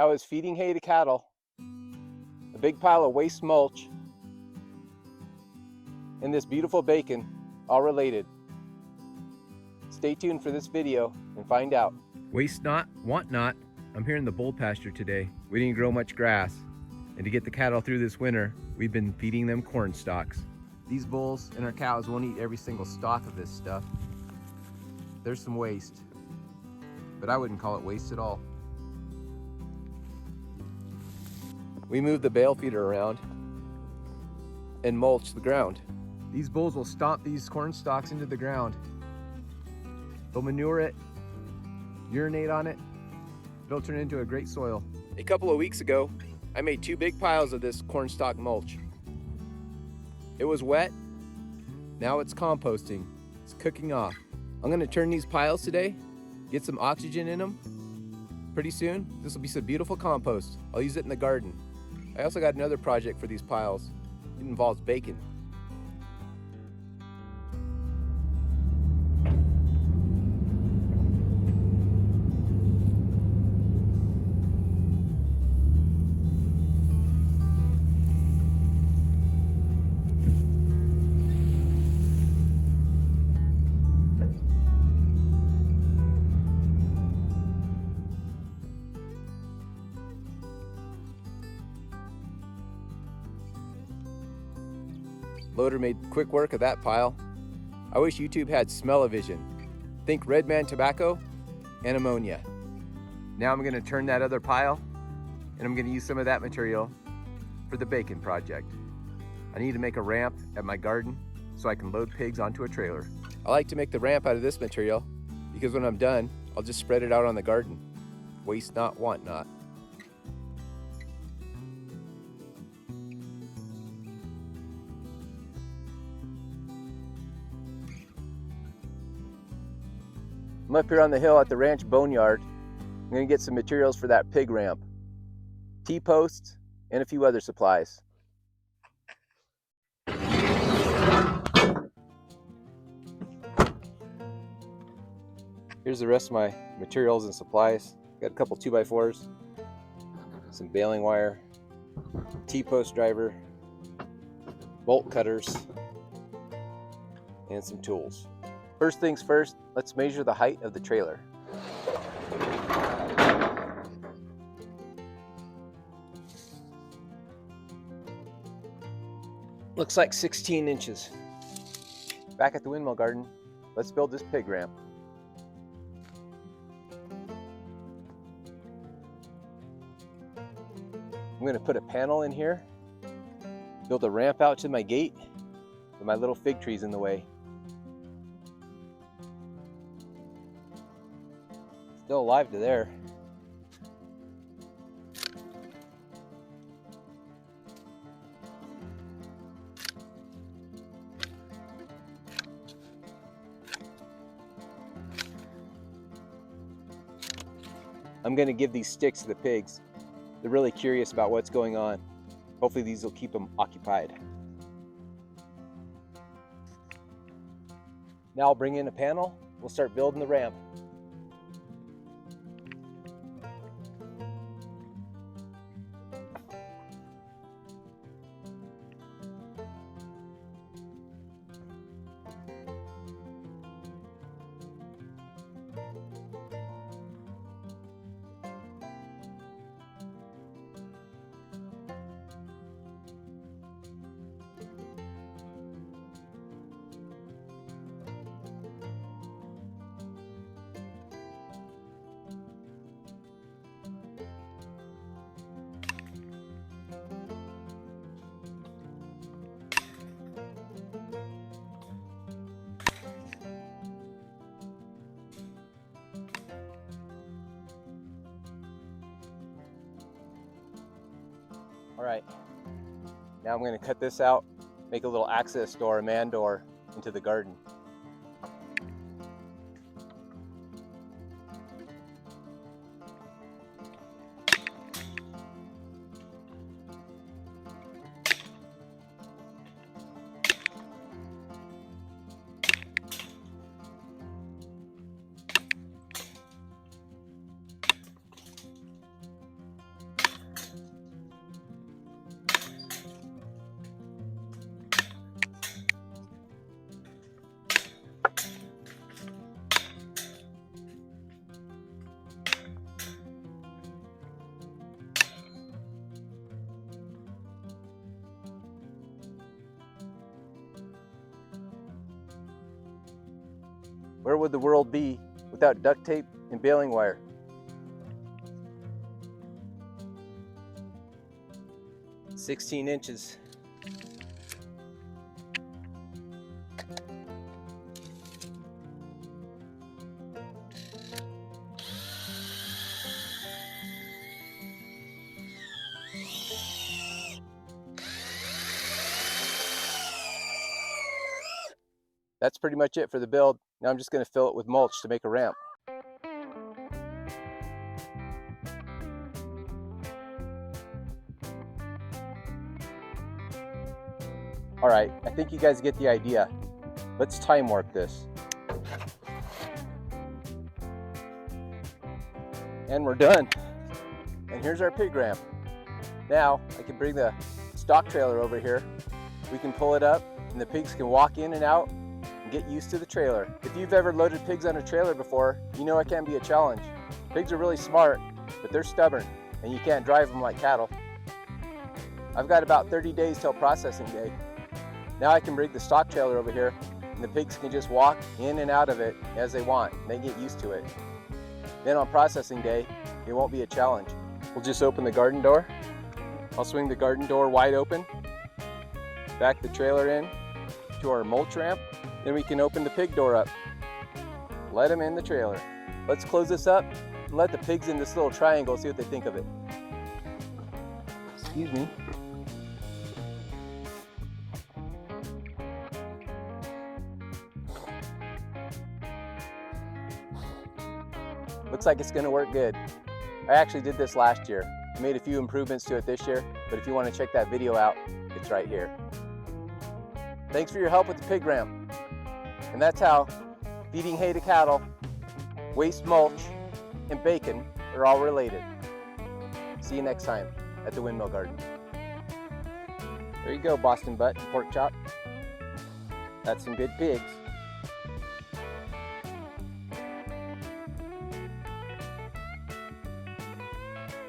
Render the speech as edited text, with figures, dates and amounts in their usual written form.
how is feeding hay to cattle, a big pile of waste mulch, and this beautiful bacon all related? Stay tuned for this video and find out. Waste not, want not. I'm here in the bull pasture today. We didn't grow much grass, and to get the cattle through this winter, we've been feeding them corn stalks. These bulls and our cows won't eat every single stalk of this stuff. There's some waste, but I wouldn't call it waste at all. We move the bale feeder around and mulch the ground. These bulls will stomp these corn stalks into the ground. They'll manure it, urinate on it. It'll turn into a great soil. A couple of weeks ago, I made 2 big piles of this corn stalk mulch. It was wet. Now it's composting. It's cooking off. I'm gonna turn these piles today, get some oxygen in them. Pretty soon, this will be some beautiful compost. I'll use it in the garden. I also got another project for these piles. It involves bacon. Loader made quick work of that pile. I wish YouTube had smell-o-vision. Think red man tobacco and ammonia. Now I'm gonna turn that other pile and I'm gonna use some of that material for the bacon project. I need to make a ramp at my garden so I can load pigs onto a trailer. I like to make the ramp out of this material because when I'm done, I'll just spread it out on the garden. Waste not, want not. I'm up here on the hill at the ranch boneyard. I'm gonna get some materials for that pig ramp. T-posts and a few other supplies. Here's the rest of my materials and supplies. Got a couple 2x4s, some baling wire, T-post driver, bolt cutters, and some tools. First things first, let's measure the height of the trailer. Looks like 16 inches. Back at the windmill garden, let's build this pig ramp. I'm going to put a panel in here, build a ramp out to my gate, with my little fig trees in the way. Still alive to there. I'm going to give these sticks to the pigs. They're really curious about what's going on. Hopefully these will keep them occupied. Now I'll bring in a panel. We'll start building the ramp. All right, now I'm going to cut this out, make a little access door, a man door, into the garden. Where would the world be without duct tape and baling wire? "16 inches. That's pretty much it for the build. Now I'm just going to fill it with mulch to make a ramp. All right, I think you guys get the idea. Let's time warp this. And we're done. And here's our pig ramp. Now I can bring the stock trailer over here. We can pull it up and the pigs can walk in and out and get used to the trailer. If you've ever loaded pigs on a trailer before, you know it can be a challenge. Pigs are really smart, but they're stubborn and you can't drive them like cattle. I've got about 30 days till processing day. Now I can bring the stock trailer over here and the pigs can just walk in and out of it as they want. They get used to it. Then on processing day, it won't be a challenge. We'll just open the garden door. I'll swing the garden door wide open, back the trailer in to our mulch ramp. Then we can open the pig door up. Let them in the trailer. Let's close this up and let the pigs in this little triangle see what they think of it. Excuse me. Looks like it's going to work good. I actually did this last year. I made a few improvements to it this year, but if you want to check that video out, it's right here. Thanks for your help with the pig ramp. And that's how feeding hay to cattle, waste mulch, and bacon are all related. See you next time at the Windmill Garden. There you go, Boston butt and pork chop. That's some good pigs.